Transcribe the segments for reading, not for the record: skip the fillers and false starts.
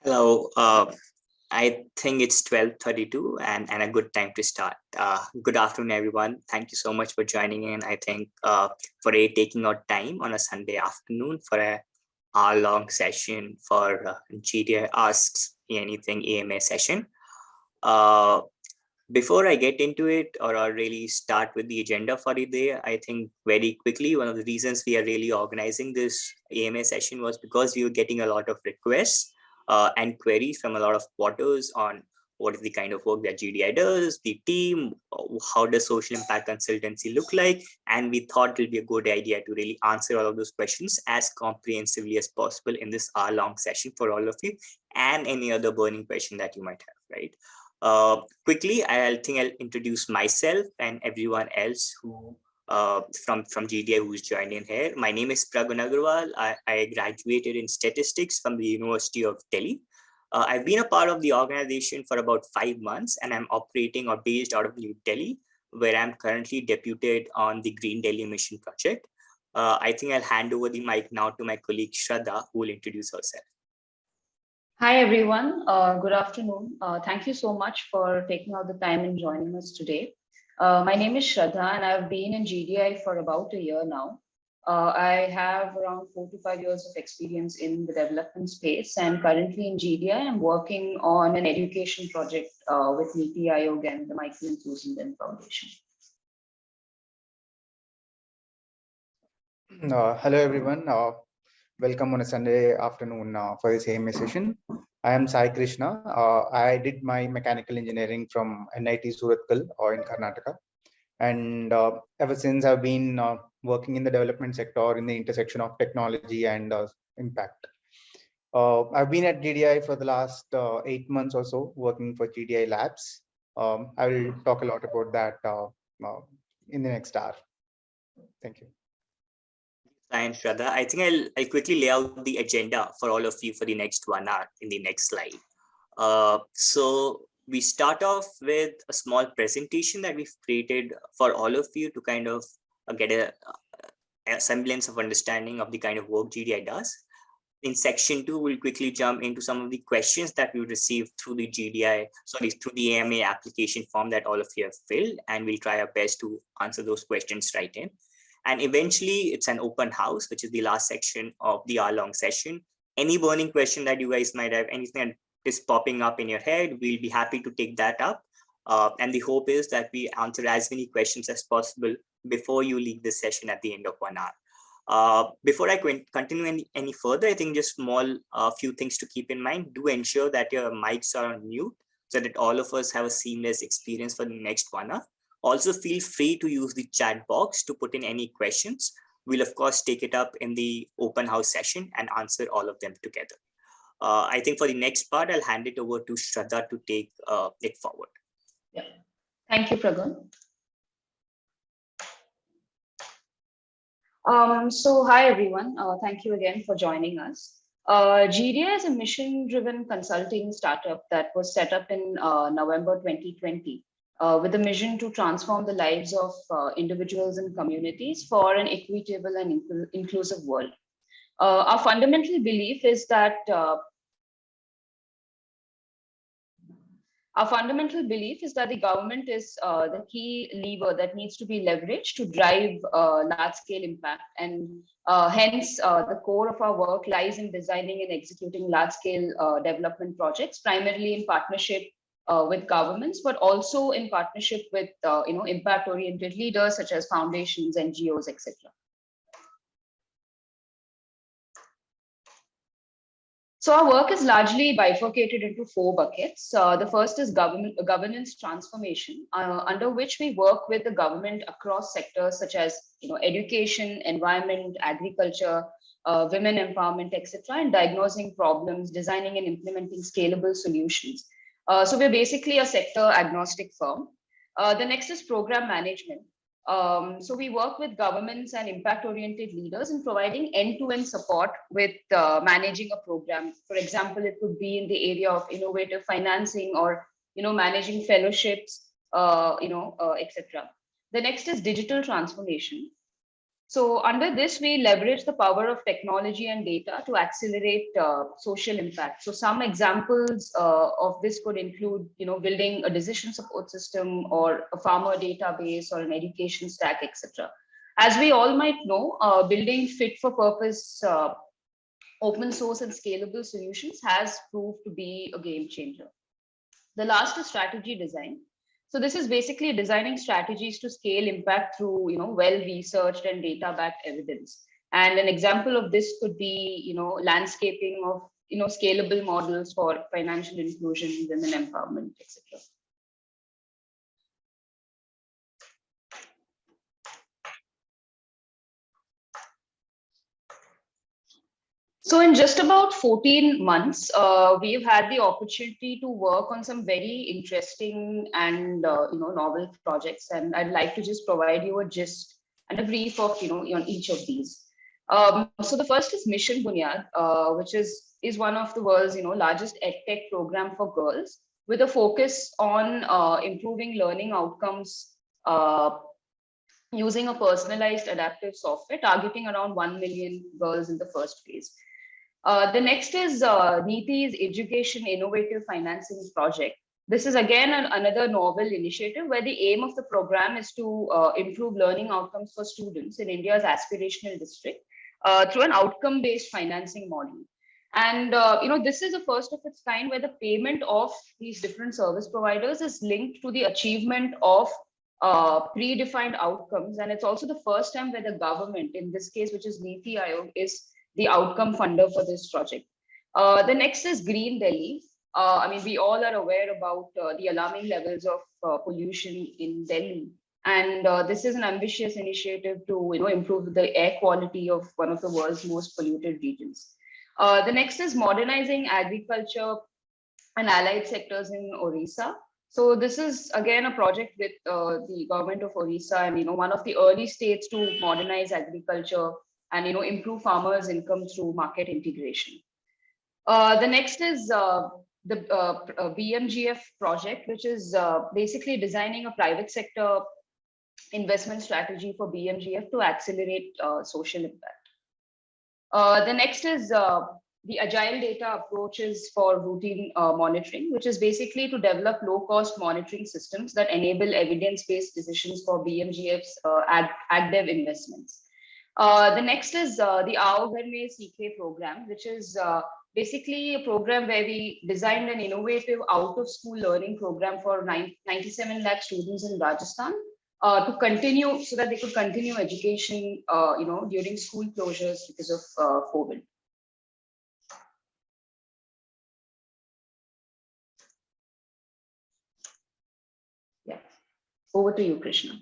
Hello. I think it's 12:32 and a good time to start. Good afternoon, everyone. Thank you so much for joining in. I think for taking out time on a Sunday afternoon for a hour-long session for GDI Asks Me Anything AMA session. Before I get into it or really start with the agenda for the day, I think very quickly, one of the reasons we are really organizing this AMA session was because we were getting a lot of requests and queries from a lot of quarters on what is the kind of work that GDI does, the team, how does social impact consultancy look like, and we thought it would be a good idea to really answer all of those questions as comprehensively as possible in this hour-long session for all of you and any other burning question that you might have, right? Quickly, I think I'll introduce myself and everyone else who from GDI who's joined in here. My name is Pragun Agarwal. I graduated in statistics from the University of Delhi. I've been a part of the organization for about 5 months, and I'm operating or based out of New Delhi, where I'm currently deputed on the Green Delhi Mission project. I think I'll hand over the mic now to my colleague Shraddha, who will introduce herself. Hi, everyone. Good afternoon. Thank you so much for taking out the time and joining us today. My name is Shraddha, and I've been in GDI for about a year now. I have around 4 to 5 years of experience in the development space, and currently in GDI, I'm working on an education project with Niti Aayog and the Michael and Susan Lynn Foundation. Hello, everyone. Welcome on a Sunday afternoon for this AMA session. I am Sai Krishna. I did my mechanical engineering from NIT Surathkal in Karnataka. And ever since I've been working in the development sector in the intersection of technology and impact. I've been at GDI for the last 8 months or so, working for GDI Labs. I will talk a lot about that in the next hour. Thank you. And Shraddha, I think I'll quickly lay out the agenda for all of you for the next 1 hour in the next slide. So we start off with a small presentation that we've created for all of you to kind of get a semblance of understanding of the kind of work GDI does. In section 2, we'll quickly jump into some of the questions that we received through the through the AMA application form that all of you have filled, and we'll try our best to answer those questions right in. And eventually, it's an open house, which is the last section of the hour-long session. Any burning question that you guys might have, anything that is popping up in your head, we'll be happy to take that up. And the hope is that we answer as many questions as possible before you leave this session at the end of 1 hour. Before I continue any further, I think just small few things to keep in mind. Do ensure that your mics are on mute so that all of us have a seamless experience for the next 1 hour. Also, feel free to use the chat box to put in any questions. We'll, of course, take it up in the open house session and answer all of them together. I think for the next part, I'll hand it over to Shraddha to take it forward. Yeah. Thank you, Pragun. So hi, everyone. Thank you again for joining us. GDI is a mission-driven consulting startup that was set up in November 2020. With a mission to transform the lives of individuals and communities for an equitable and inclusive world. Our fundamental belief is that the government is the key lever that needs to be leveraged to drive large-scale impact, and hence the core of our work lies in designing and executing large-scale development projects, primarily in partnership with governments, but also in partnership with impact-oriented leaders such as foundations, NGOs, etc. So our work is largely bifurcated into 4 buckets. The first is governance transformation, under which we work with the government across sectors such as education, environment, agriculture, women empowerment, etc., and diagnosing problems, designing and implementing scalable solutions. So we're basically a sector agnostic firm. The next is program management. So we work with governments and impact-oriented leaders in providing end-to-end support with managing a program. For example, it could be in the area of innovative financing or managing fellowships, etc. The next is digital transformation. So under this, we leverage the power of technology and data to accelerate social impact. So some examples of this could include, building a decision support system or a farmer database or an education stack, etc. As we all might know, building fit for purpose, open source and scalable solutions has proved to be a game changer. The last is strategy design. So this is basically designing strategies to scale impact through, well-researched and data-backed evidence. And an example of this could be, landscaping of, scalable models for financial inclusion, women empowerment, etc. So in just about 14 months, we've had the opportunity to work on some very interesting and novel projects, and I'd like to just provide you a gist and a brief of on each of these. So the first is Mission Bunyad, which is one of the world's largest edtech program for girls, with a focus on improving learning outcomes using a personalized adaptive software targeting around 1 million girls in the first phase. The next is NITI's Education Innovative Financing Project. This is again another novel initiative where the aim of the program is to improve learning outcomes for students in India's aspirational district through an outcome-based financing model. And this is the first of its kind where the payment of these different service providers is linked to the achievement of predefined outcomes. And it's also the first time where the government, in this case, which is NITI Aayog, is the outcome funder for this project. The next is Green Delhi. We all are aware about the alarming levels of pollution in Delhi. And this is an ambitious initiative to improve the air quality of one of the world's most polluted regions. The next is modernizing agriculture and allied sectors in Orissa. So this is again a project with the government of Orissa and one of the early states to modernize agriculture and improve farmers' income through market integration. The next is the BMGF project, which is basically designing a private sector investment strategy for BMGF to accelerate social impact. The next is the agile data approaches for routine monitoring, which is basically to develop low-cost monitoring systems that enable evidence-based decisions for BMGF's AgDev investments. The next is the Aao Ghar Mein Seekhe program, which is basically a program where we designed an innovative out-of-school learning program for 97 lakh students in Rajasthan to continue so that they could continue education, during school closures because of COVID. Yeah, over to you, Krishna.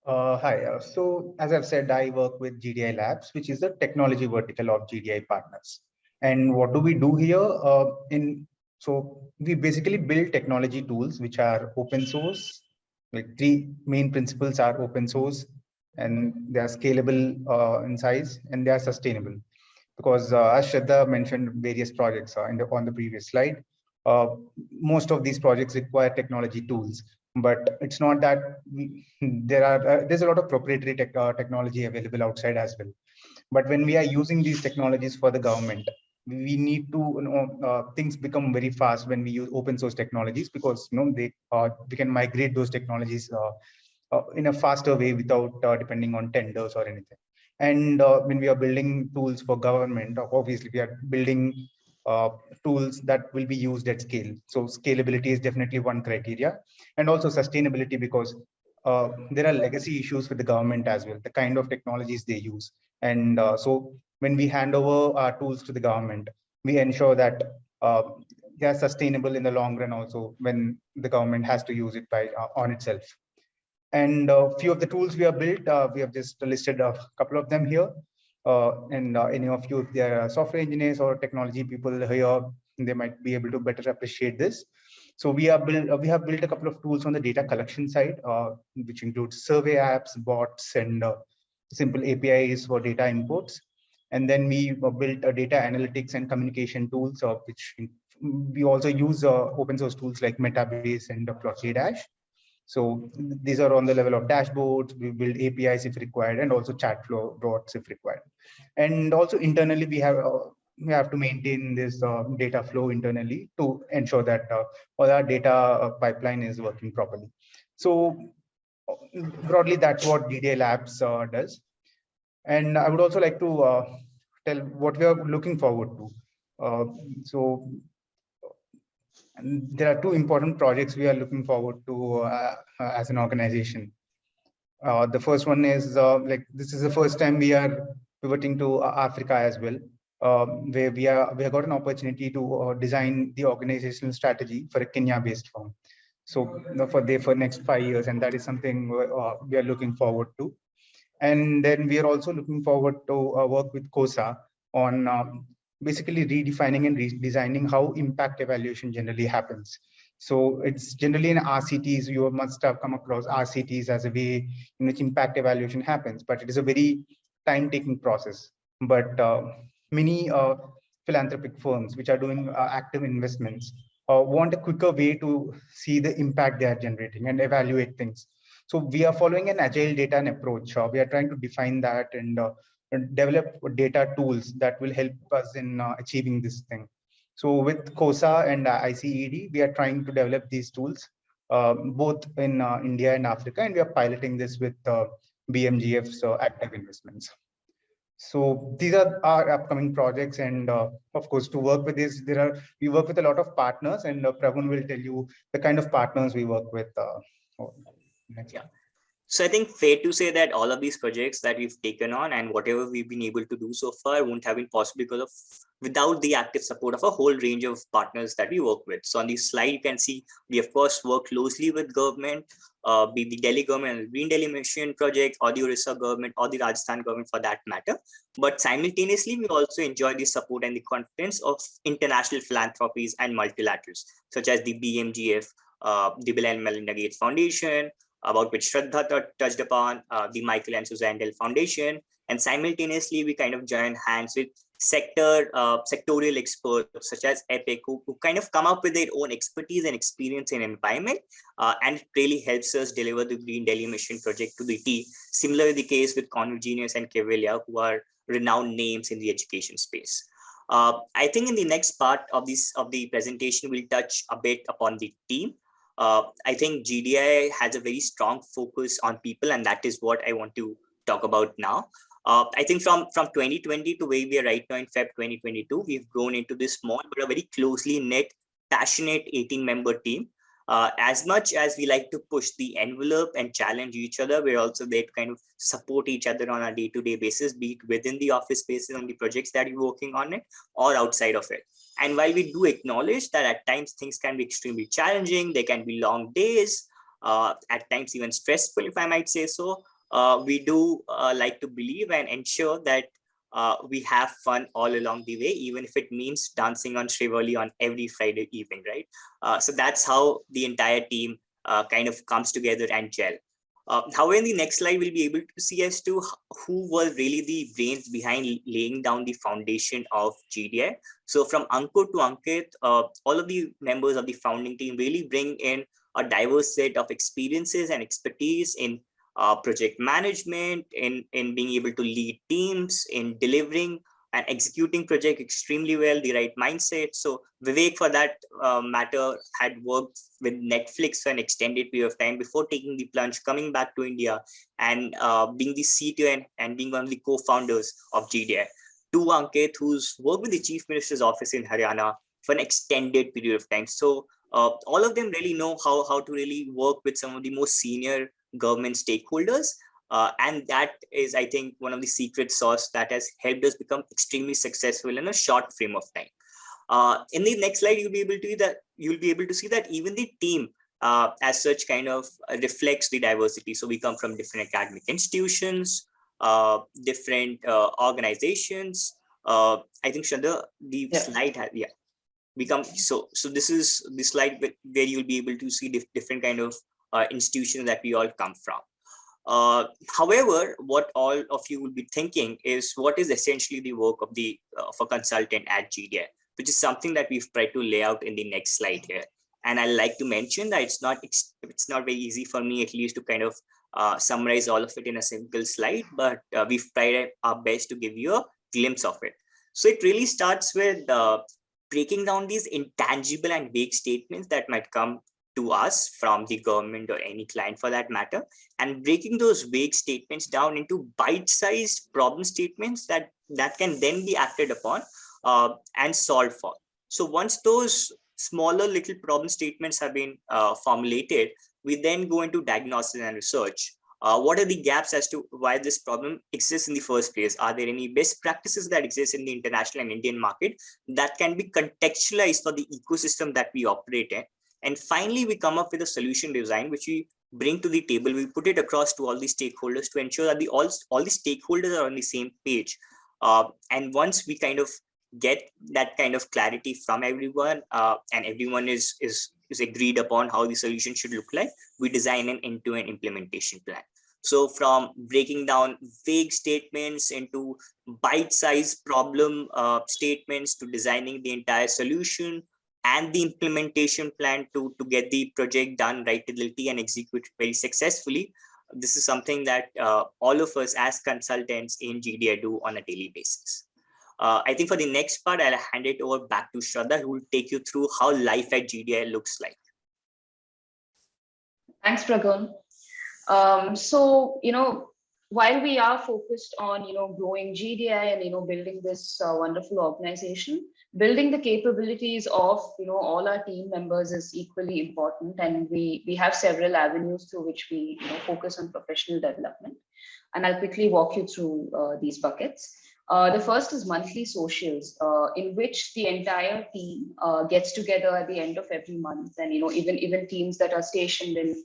Hi. So as I've said, I work with GDI Labs, which is the technology vertical of GDi Partners. And what do we do here? So we basically build technology tools which are open source. Like three main principles are open source, and they are scalable in size, and they are sustainable. Because as Shraddha mentioned various projects on the previous slide, most of these projects require technology tools. But it's not that there's a lot of proprietary technology available outside as well. But when we are using these technologies for the government, we need to things become very fast when we use open source technologies, because we can migrate those technologies in a faster way without depending on tenders or anything. And when we are building tools for government, obviously we are building tools that will be used at scale. So scalability is definitely one criteria, and also sustainability, because there are legacy issues with the government as well, the kind of technologies they use. And so when we hand over our tools to the government, we ensure that they are sustainable in the long run also when the government has to use it by on itself. And a few of the tools we have built, we have just listed a couple of them here. And any of you, if they are software engineers or technology people here, they might be able to better appreciate this. So we have built a couple of tools on the data collection side, which includes survey apps, bots, and simple APIs for data imports. And then we built a data analytics and communication tools, which we also use open source tools like Metabase and Plotly Dash. So these are on the level of dashboards. We build APIs if required, and also chat flow bots if required. And also internally, we have to maintain this data flow internally to ensure that all our data pipeline is working properly. So broadly, that's what GDi Labs does. And I would also like to tell what we are looking forward to. So and there are two important projects we are looking forward to as an organization. The first one is like this is the first time we are pivoting to Africa as well, where we have got an opportunity to design the organizational strategy for a Kenya-based firm. So for next 5 years, and that is something we are looking forward to. And then we are also looking forward to work with COSA on basically redefining and redesigning how impact evaluation generally happens. So it's generally in RCTs, you must have come across RCTs as a way in which impact evaluation happens, but it is a very time-taking process. But many philanthropic firms which are doing active investments want a quicker way to see the impact they are generating and evaluate things. So we are following an agile data and approach. We are trying to define that and develop data tools that will help us in achieving this thing. So with COSA and ICED, we are trying to develop these tools both in India and Africa, and we are piloting this with BMGF's active investments. So these are our upcoming projects, and of course, to work with this, we work with a lot of partners, and Praveen will tell you the kind of partners we work with. Next. Yeah. So I think fair to say that all of these projects that we've taken on and whatever we've been able to do so far won't have been possible because of without the active support of a whole range of partners that we work with. So on this slide, you can see we of course work closely with government, be the Delhi government and Green Delhi Mission project, or the Orissa government, or the Rajasthan government for that matter. But simultaneously, we also enjoy the support and the confidence of international philanthropies and multilaterals, such as the BMGF, the Bill and Melinda Gates Foundation, about which Shraddha touched upon, the Michael and Suzanne Dell Foundation, and simultaneously we kind of join hands with sectorial experts such as EPIC, who kind of come up with their own expertise and experience in environment, and it really helps us deliver the Green Delhi Mission project to the T. Similarly, the case with Convergenius and Kevelia, who are renowned names in the education space. I think in the next part of the presentation, we'll touch a bit upon the team. I think GDI has a very strong focus on people, and that is what I want to talk about now. I think from 2020 to where we are right now in Feb 2022, we've grown into this small but a very closely knit, passionate 18-member team. As much as we like to push the envelope and challenge each other, we're also there to kind of support each other on a day-to-day basis, be it within the office spaces on the projects that we're working on it or outside of it. And while we do acknowledge that at times things can be extremely challenging, there can be long days, at times even stressful, if I might say so, we do like to believe and ensure that we have fun all along the way, even if it means dancing on Shrivali on every Friday evening, right? So that's how the entire team kind of comes together and gel. However, in the next slide, we'll be able to see as to who were really the brains behind laying down the foundation of GDI. So from Ankur to Ankit, all of the members of the founding team really bring in a diverse set of experiences and expertise in project management, in being able to lead teams, in delivering and executing project extremely well, the right mindset. So Vivek, for that matter, had worked with Netflix for an extended period of time before taking the plunge, coming back to India and being the CTO and being one of the co-founders of GDI. To Ankit, who's worked with the Chief Minister's office in Haryana for an extended period of time. So all of them really know how to really work with some of the most senior government stakeholders. And that is, I think, one of the secret sauce that has helped us become extremely successful in a short frame of time. In the next slide, you'll be able to see that even the team as such kind of reflects the diversity. So we come from different academic institutions, different organizations. I think Shraddha, the slide had, so this is the slide where you'll be able to see different kind of institutions that we all come from. However, what all of you will be thinking is what is essentially the work of a consultant at GDI, which is something that we've tried to lay out in the next slide here. And I like to mention that it's not very easy for me, at least, to kind of summarize all of it in a single slide, but we've tried our best to give you a glimpse of it. So it really starts with breaking down these intangible and vague statements that might come to us from the government or any client for that matter, and breaking those vague statements down into bite-sized problem statements that can then be acted upon and solved for. So once those smaller little problem statements have been formulated, we then go into diagnosis and research. What are the gaps as to why this problem exists in the first place? Are there any best practices that exist in the international and Indian market that can be contextualized for the ecosystem that we operate in? And finally, we come up with a solution design, which we bring to the table. We put it across to all the stakeholders to ensure that all the stakeholders are on the same page. And once we kind of get that kind of clarity from everyone, and everyone is agreed upon how the solution should look like, we design an end-to-end implementation plan. So from breaking down vague statements into bite-sized problem statements, to designing the entire solution and the implementation plan to get the project done right till T and execute very successfully. This is something that all of us as consultants in GDI do on a daily basis. I think for the next part, I'll hand it over back to Shraddha, who will take you through how life at GDI looks like. Thanks, Pragun. So, while we are focused on, growing GDI and, building this wonderful organization, building the capabilities of, all our team members is equally important. And we have several avenues through which we focus on professional development. And I'll quickly walk you through these buckets. The first is monthly socials, in which the entire team gets together at the end of every month. And, even teams that are stationed in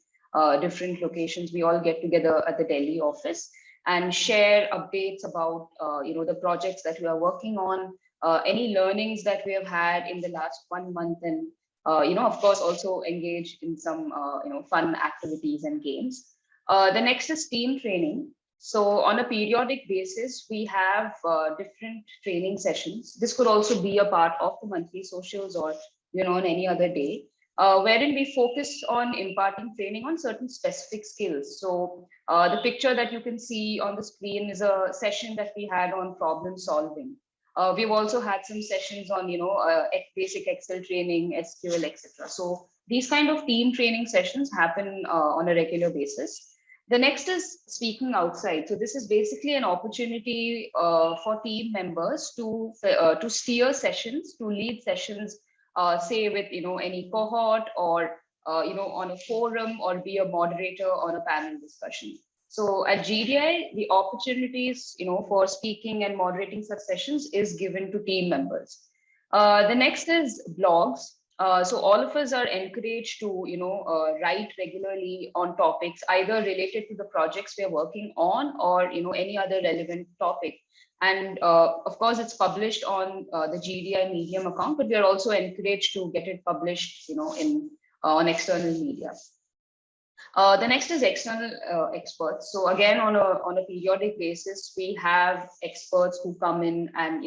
different locations, we all get together at the Delhi office and share updates about the projects that we are working on, any learnings that we have had in the last 1 month, and of course also engage in some fun activities and games. The next is team training. So on a periodic basis, we have different training sessions. This could also be a part of the monthly socials or on any other day, wherein we focus on imparting training on certain specific skills. So the picture that you can see on the screen is a session that we had on problem solving. We've also had some sessions on basic Excel training, SQL, etc. So these kind of team training sessions happen on a regular basis. The next is speaking outside. So this is basically an opportunity for team members to steer sessions, to lead sessions, say with any cohort or on a forum, or be a moderator on a panel discussion. So at GDI, the opportunities for speaking and moderating such sessions is given to team members. The next is blogs. So all of us are encouraged to write regularly on topics either related to the projects we are working on or any other relevant topic. And of course, it's published on the GDI Medium account, but we are also encouraged to get it published on external media. The next is external experts. So again, on a periodic basis, we have experts who come in and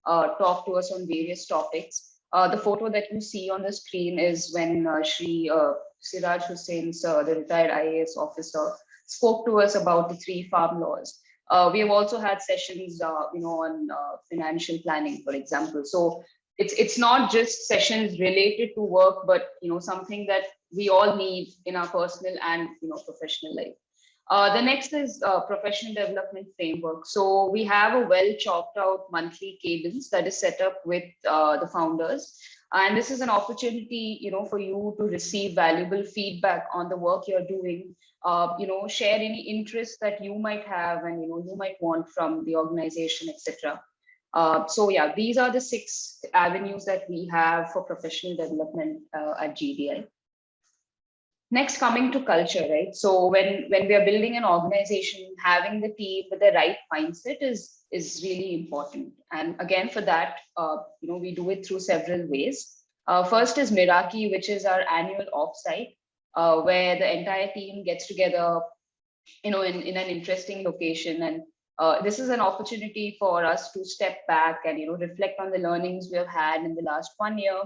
talk to us on various topics. The photo that you see on the screen is when Shri Siraj Hussain, sir, the retired IAS officer, spoke to us about the 3 farm laws. We have also had sessions, on financial planning, for example. So it's not just sessions related to work, but something that we all need in our personal and professional life. The next is professional development framework. So we have a well chalked out monthly cadence that is set up with the founders. And this is an opportunity, for you to receive valuable feedback on the work you're doing, share any interests that you might have and, you might want from the organization, etc. So yeah, these are the 6 avenues that we have for professional development at GDI. Next, coming to culture, right? So when we are building an organization, having the team with the right mindset is really important. And again, for that, we do it through several ways. First is Miraki, which is our annual offsite, where the entire team gets together, in an interesting location. And this is an opportunity for us to step back and reflect on the learnings we have had in the last 1 year.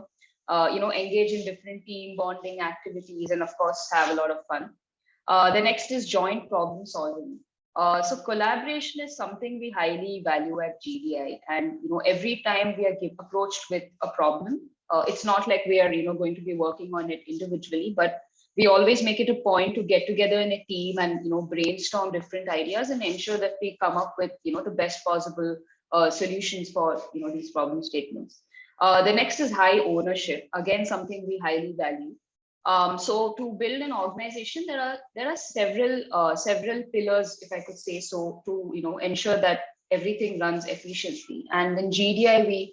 engage in different team bonding activities, and of course have a lot of fun. The next is joint problem solving. So collaboration is something we highly value at GDI, and every time we are approached with a problem, it's not like we are going to be working on it individually, but we always make it a point to get together in a team and brainstorm different ideas and ensure that we come up with the best possible solutions for these problem statements. The next is high ownership. Again, something we highly value. So to build an organization, there are several pillars, if I could say so, to ensure that everything runs efficiently. And in GDI,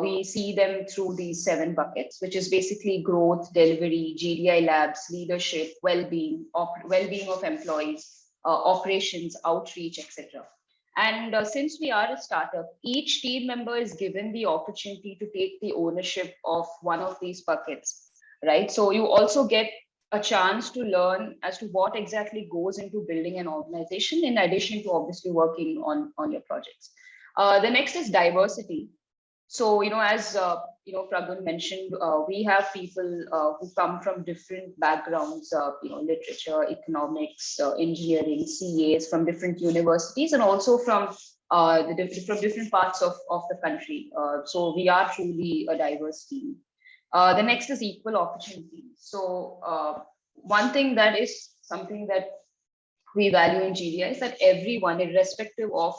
we see them through these 7 buckets, which is basically growth, delivery, GDI Labs, leadership, well-being, well-being of employees, operations, outreach, etc. And since we are a startup, each team member is given the opportunity to take the ownership of one of these buckets, right? So you also get a chance to learn as to what exactly goes into building an organization, in addition to obviously working on your projects. The next is diversity. So, as Pragun mentioned, we have people who come from different backgrounds, literature, economics, engineering, CAs from different universities, and also from from different parts of the country. So we are truly a diverse team. The next is equal opportunity. So one thing that is something that we value in GDI is that everyone, irrespective of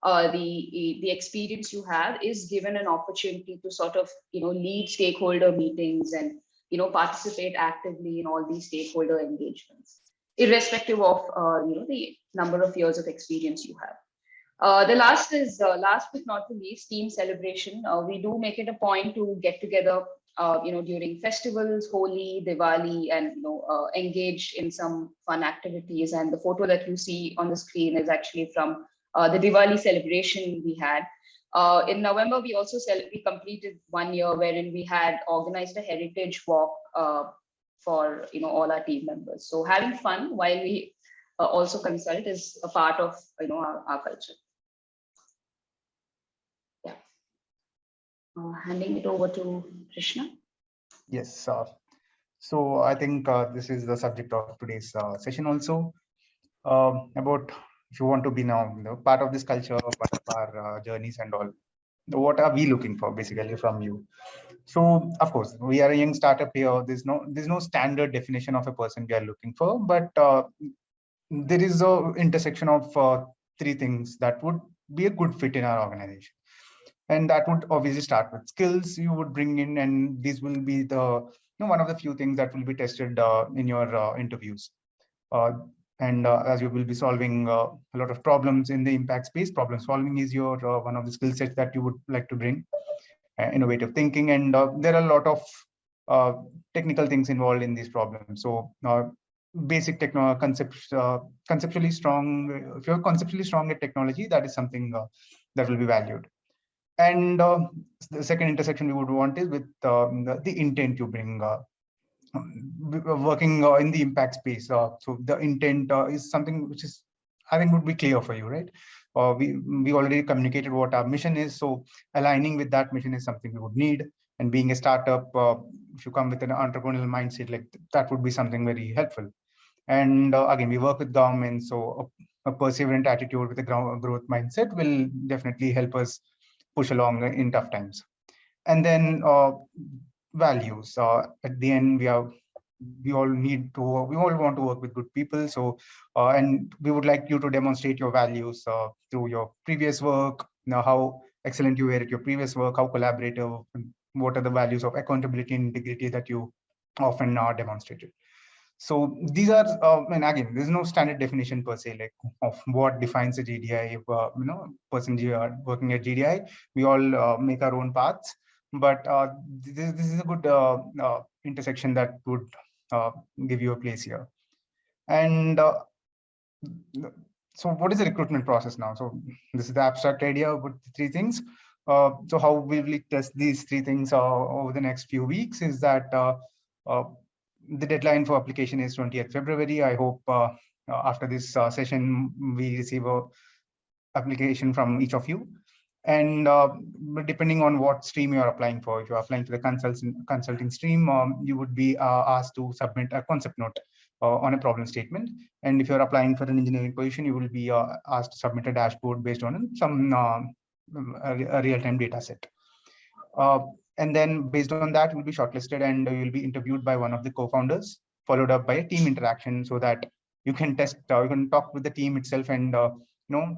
the experience you have, is given an opportunity to sort of lead stakeholder meetings and participate actively in all these stakeholder engagements, irrespective of the number of years of experience you have. The last is last but not the least, team celebration. We do make it a point to get together during festivals, Holi, Diwali, and engage in some fun activities. And the photo that you see on the screen is actually from the Diwali celebration we had. In November, we also we completed 1 year wherein we had organized a heritage walk for all our team members. So having fun while we also consult is a part of our culture. Yeah. Handing it over to Krishna. Yes. So I think this is the subject of today's session also, about if you want to be now part of this culture, part of our journeys and all. What are we looking for basically from you? So of course we are a young startup here. There's no standard definition of a person we are looking for, but there is a intersection of 3 things that would be a good fit in our organization. And that would obviously start with skills you would bring in, and these will be the one of the few things that will be tested in your interviews. And as you will be solving a lot of problems in the impact space, problem solving is your one of the skill sets that you would like to bring. Innovative thinking, and there are a lot of technical things involved in these problems. So basic conceptually strong. If you're conceptually strong at technology, that is something that will be valued. And the second intersection we would want is with the intent you bring, working in the impact space. So the intent is something which is, I think, would be clear for you, right? We already communicated what our mission is, so aligning with that mission is something we would need. And being a startup, if you come with an entrepreneurial mindset, like that would be something very helpful. And again, we work with government, so a perseverant attitude with a growth mindset will definitely help us push along in tough times. And then values. At the end, we all want to work with good people. So and we would like you to demonstrate your values through your previous work. How excellent you were at your previous work, how collaborative, what are the values of accountability and integrity that you often are demonstrated. So these are, and again, there's no standard definition per se, like of what defines a GDI, person working at GDI. We all make our own paths, but this is a good intersection that would give you a place here. And so what is the recruitment process now? So this is the abstract idea about the 3 things. So how we will test these 3 things over the next few weeks is that the deadline for application is 20th February. I hope after this session, we receive a application from each of you. And depending on what stream you are applying for, if you're applying for the consulting stream, you would be asked to submit a concept note on a problem statement. And if you're applying for an engineering position, you will be asked to submit a dashboard based on some a real-time data set. And then based on that, you'll be shortlisted and you'll be interviewed by one of the co-founders, followed up by a team interaction, so that you can test, you can talk with the team itself and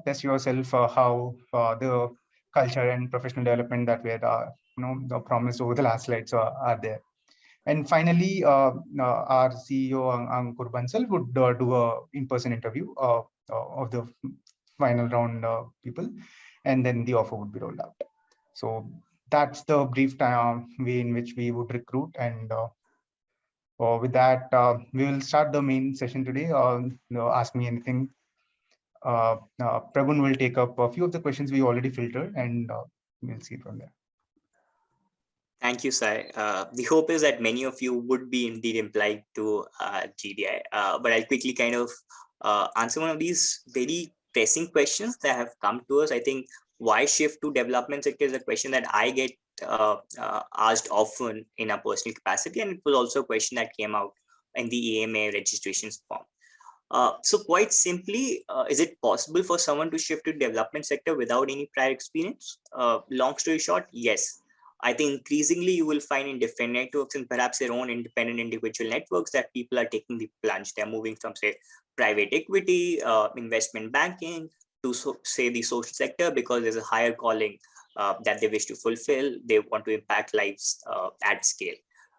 test yourself how the culture and professional development that were promised over the last slides are there. And finally, our CEO Ankur Bansal would do a in-person interview of the final round people, and then the offer would be rolled out. So that's the brief way in which we would recruit. And with that, we will start the main session today. Ask me anything. Pragun will take up a few of the questions we already filtered, and we'll see from there. Thank you, Sai. The hope is that many of you would be indeed implied to GDI, but I'll quickly kind of answer one of these very pressing questions that have come to us. I think why shift to development sector is a question that I get asked often in a personal capacity, and it was also a question that came out in the AMA registrations form. So quite simply, is it possible for someone to shift to development sector without any prior experience? Long story short, yes. I think increasingly you will find in different networks and perhaps their own independent individual networks that people are taking the plunge. They're moving from, say, private equity, investment banking to say the social sector because there's a higher calling that they wish to fulfill. They want to impact lives at scale.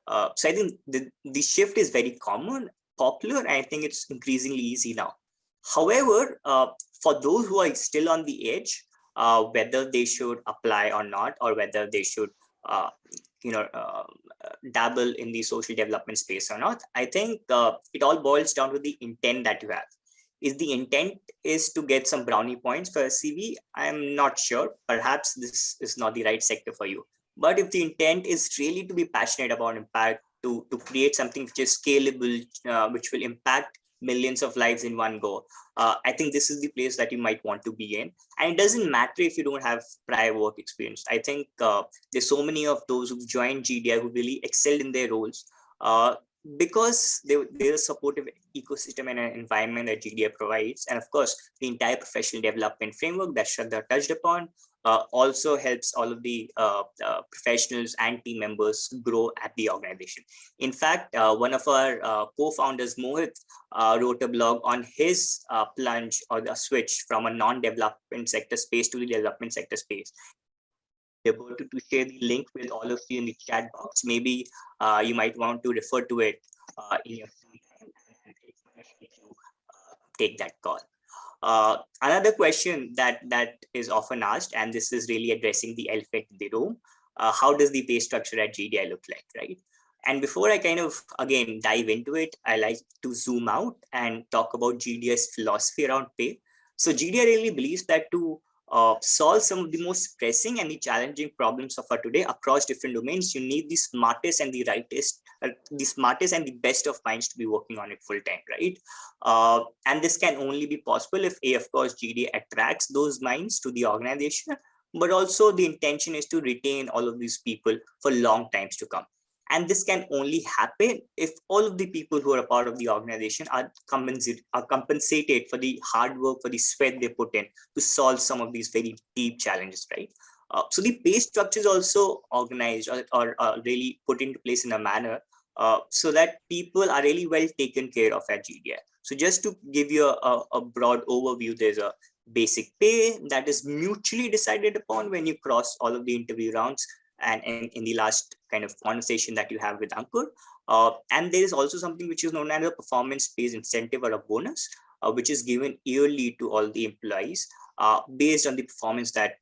So I think the shift is very common, popular, and I think it's increasingly easy now. However, for those who are still on the edge, whether they should apply or not, or whether they should dabble in the social development space or not, I think it all boils down to the intent that you have. If the intent is to get some brownie points for a CV, I'm not sure. Perhaps this is not the right sector for you. But if the intent is really to be passionate about impact, to create something which is scalable, which will impact millions of lives in one go, I think this is the place that you might want to be in. And it doesn't matter if you don't have prior work experience. I think there's so many of those who've joined GDI who really excelled in their roles because there's a supportive ecosystem and an environment that GDI provides. And of course, the entire professional development framework that Shraddha touched upon also helps all of the professionals and team members grow at the organization. In fact, one of our co-founders, Mohit, wrote a blog on his plunge or the switch from a non-development sector space to the development sector space. Able to share the link with all of you in the chat box. Maybe you might want to refer to it in your free time if you take that call. Another question that is often asked, and this is really addressing the elephant in the room, how does the pay structure at GDI look like, right? And before I kind of, again, dive into it, I like to zoom out and talk about GDI's philosophy around pay. So GDI really believes that to solve some of the most pressing and the challenging problems of our today across different domains, you need the smartest and the the best of minds to be working on it full time, right? And this can only be possible if of course, GDI attracts those minds to the organization, but also the intention is to retain all of these people for long times to come. And this can only happen if all of the people who are a part of the organization are compensated for the hard work, for the sweat they put in to solve some of these very deep challenges, right? So the pay structure is also organized or really put into place in a manner so that people are really well taken care of at GDI. So just to give you a broad overview, there's a basic pay that is mutually decided upon when you cross all of the interview rounds and in the last kind of conversation that you have with Ankur. And there is also something which is known as a performance-based incentive or a bonus, which is given yearly to all the employees based on the performance that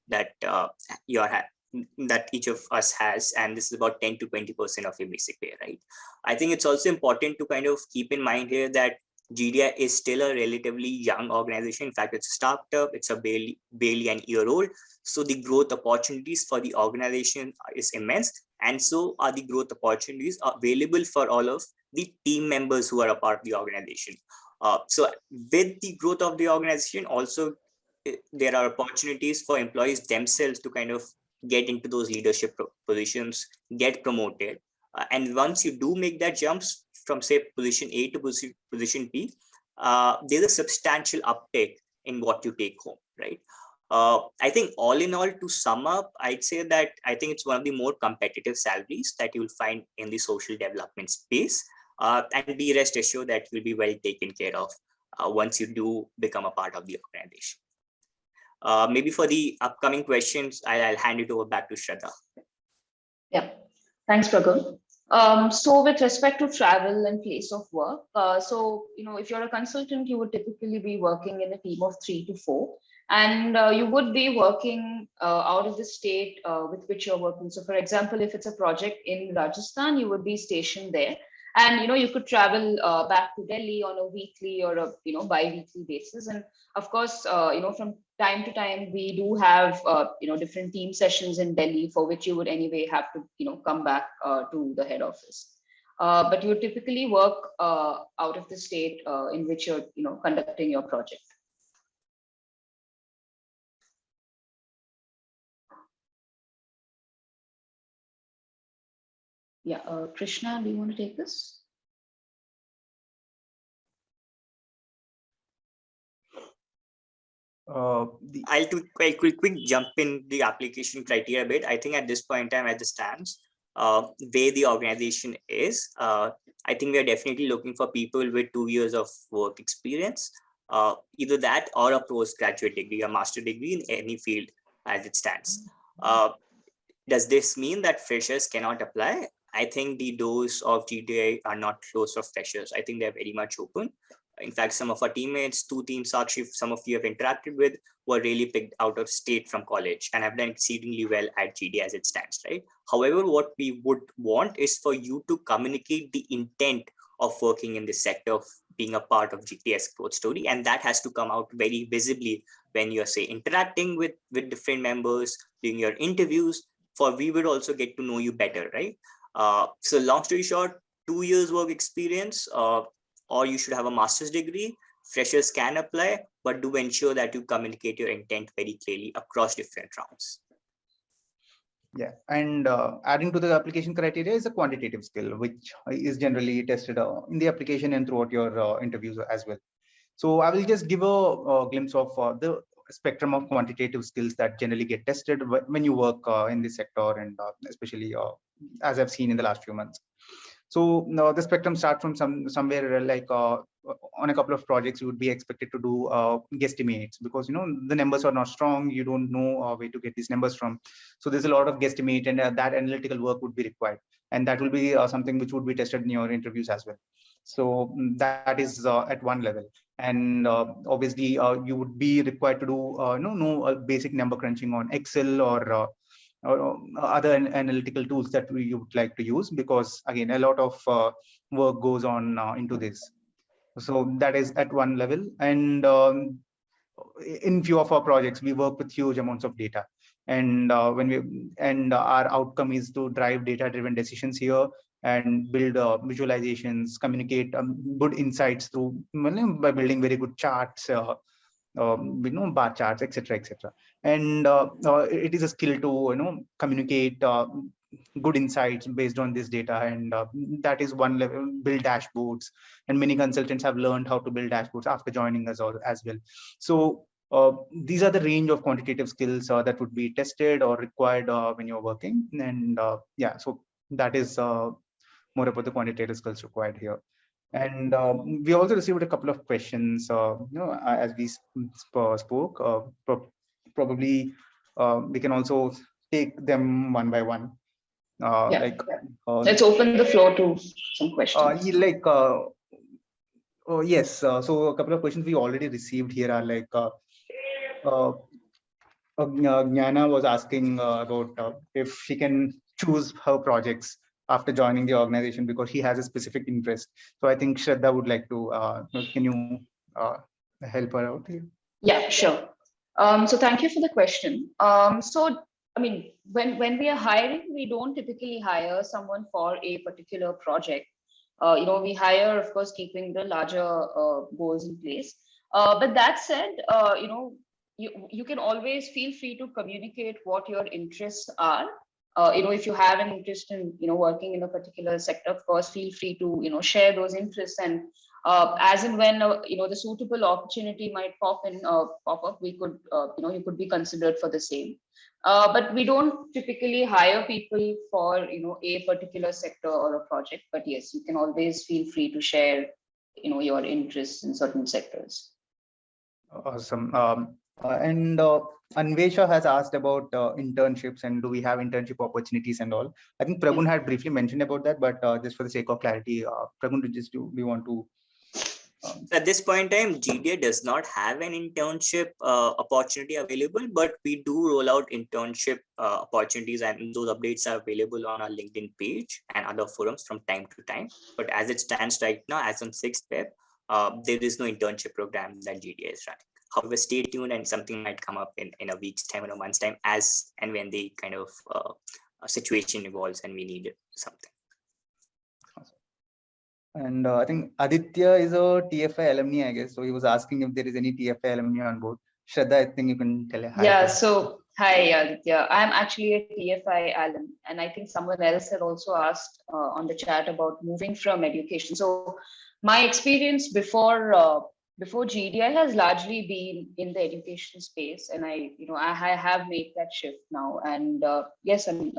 each of us has, and this is about 10 to 20% of your basic pay, right? I think it's also important to kind of keep in mind here that GDI is still a relatively young organization. In fact, it's a startup. It's a barely an year old. So the growth opportunities for the organization is immense. And so are the growth opportunities available for all of the team members who are a part of the organization. So with the growth of the organization also there are opportunities for employees themselves to kind of get into those leadership positions, get promoted. And once you do make that jumps from say position A to position B, there's a substantial uptake in what you take home, right? I think all in all, to sum up, I'd say that I think it's one of the more competitive salaries that you'll find in the social development space. And be rest assured that you'll be well taken care of once you do become a part of the organization. Maybe for the upcoming questions, I'll hand it over back to Shraddha. Yeah, thanks, Pragam. So with respect to travel and place of work, so if you're a consultant, you would typically be working in a team of 3 to 4, and you would be working out of the state with which you're working. So, for example, if it's a project in Rajasthan, you would be stationed there, and you could travel back to Delhi on a weekly or a bi-weekly basis. And of course, from time to time we do have different team sessions in Delhi, for which you would anyway have to come back to the head office. But you typically work out of the state in which you're conducting your project. Yeah, Krishna, do you want to take this? I'll do a quick jump in the application criteria a bit. I think at this point in time, as it stands, where the organization is, I think we are definitely looking for people with 2 years of work experience, either that or a postgraduate degree, a master degree in any field as it stands. Does this mean that freshers cannot apply? I think the doors of GDI are not closed for freshers. I think they're very much open. In fact, some of our teammates, 2 teams, Sakshi, some of you have interacted with, were really picked out of state from college and have done exceedingly well at GD as it stands, right? However, what we would want is for you to communicate the intent of working in this sector, of being a part of GTS growth story. And that has to come out very visibly when you're, say, interacting with different members, doing your interviews, for we would also get to know you better, right? So long story short, 2 years work experience, or you should have a master's degree. Freshers can apply, but do ensure that you communicate your intent very clearly across different rounds. Yeah, and adding to the application criteria is a quantitative skill, which is generally tested in the application and throughout your interviews as well. So I will just give a glimpse of the spectrum of quantitative skills that generally get tested when you work in this sector, and especially as I've seen in the last few months. So the spectrum starts from somewhere like on a couple of projects, you would be expected to do guesstimates, because the numbers are not strong. You don't know where to get these numbers from. So there's a lot of guesstimate, and that analytical work would be required, and that will be something which would be tested in your interviews as well. So that is at one level, and obviously you would be required to do basic number crunching on Excel or other analytical tools that you would like to use, because again a lot of work goes on into this. So that is at one level, and in few of our projects we work with huge amounts of data, and our outcome is to drive data driven decisions here and build visualizations, communicate good insights through by building very good charts, bar charts, etc., etc. And it is a skill to communicate good insights based on this data, and that is one level. Build dashboards, and many consultants have learned how to build dashboards after joining us as well. So these are the range of quantitative skills that would be tested or required when you're working, and yeah, so that is more about the quantitative skills required here. And we also received a couple of questions, as we spoke. Probably we can also take them one by one. Yeah. Let's open the floor to some questions. Oh yes, so a couple of questions we already received here are like Jnana was asking about if she can choose her projects after joining the organization because she has a specific interest. So I think Shraddha would like to, can you help her out here? Yeah, sure. So thank you for the question. So, I mean, when we are hiring, we don't typically hire someone for a particular project. We hire, of course, keeping the larger goals in place. But that said, you can always feel free to communicate what your interests are. If you have an interest in working in a particular sector, of course, feel free to share those interests, and as and when the suitable opportunity might pop up, we could you could be considered for the same. But we don't typically hire people for a particular sector or a project. But yes, you can always feel free to share your interests in certain sectors. Awesome. And Anvesha has asked about internships and do we have internship opportunities and all. I think Pragun had briefly mentioned about that, but just for the sake of clarity, Pragun, do we want to? At this point in time, GDi does not have an internship opportunity available, but we do roll out internship opportunities, and those updates are available on our LinkedIn page and other forums from time to time. But as it stands right now, as on 6th Feb, there is no internship program that GDi is running. However, stay tuned and something might come up in a week's time or a month's time as and when the kind of situation evolves and we need something. And I think Aditya is a TFI alumni, I guess. So he was asking if there is any TFI alumni on board. Shraddha, I think you can tell hi. Yeah, so hi Aditya. I'm actually a TFI alum, and I think someone else had also asked on the chat about moving from education. So my experience before GDI has largely been in the education space, and I have made that shift now. And yes, and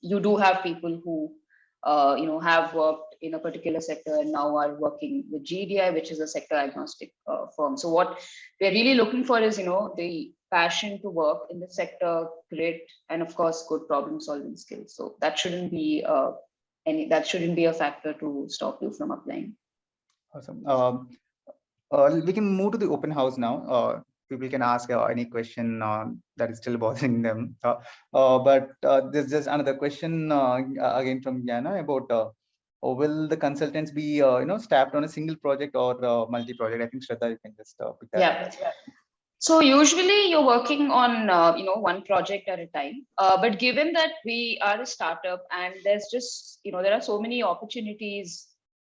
you do have people who have worked in a particular sector and now are working with GDI, which is a sector agnostic firm. So what we're really looking for is the passion to work in the sector, grit, and of course good problem solving skills. So that shouldn't be a factor to stop you from applying. Awesome. We can move to the open house now. People can ask any question that is still bothering them. But there's just another question again from Jana about will the consultants be staffed on a single project or multi-project? I think Shraddha, you can just pick that. Yeah. So usually you're working on one project at a time. But given that we are a startup and there's just there are so many opportunities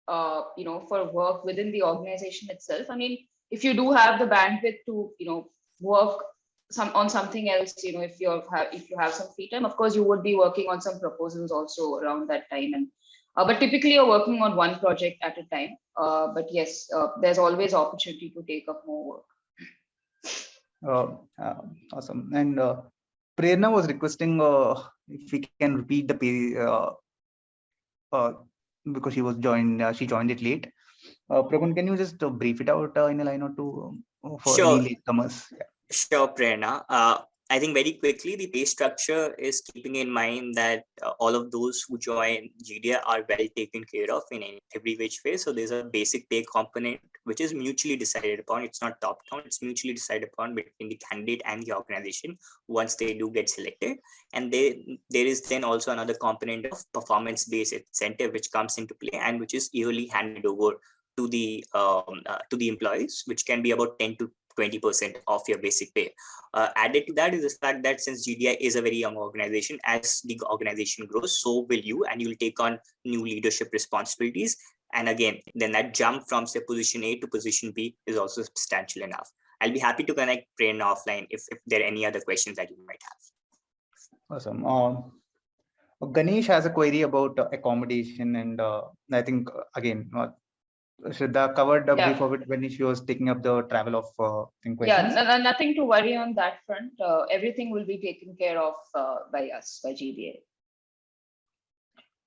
for work within the organization itself. I mean, if you do have the bandwidth to work on something else, if you have some free time, of course you would be working on some proposals also around that time. And but typically you're working on one project at a time. But yes, there's always opportunity to take up more work. Awesome. And Prerna was requesting if we can repeat the pay because she joined it late. Pragun, can you just brief it out in a line or two for any latecomers? Yeah. Sure, Prerna. I think very quickly, the pay structure is keeping in mind that all of those who join GDI are well taken care of in every which way. So there's a basic pay component, which is mutually decided upon. It's not top down, it's mutually decided upon between the candidate and the organization once they do get selected. And there is then also another component of performance-based incentive, which comes into play and which is yearly handed over to the employees, which can be about 10 to 20% of your basic pay. Added to that is the fact that since GDI is a very young organization, as the organization grows, so will you, and you'll take on new leadership responsibilities. And again, then that jump from say position A to position B is also substantial enough. I'll be happy to connect Prerna offline if there are any other questions that you might have. Awesome. Ganesh has a query about accommodation, and I think again, Shraddha covered a brief of it when she was taking up the travel of questions. Yeah, nothing to worry on that front. Everything will be taken care of by us, by GDI.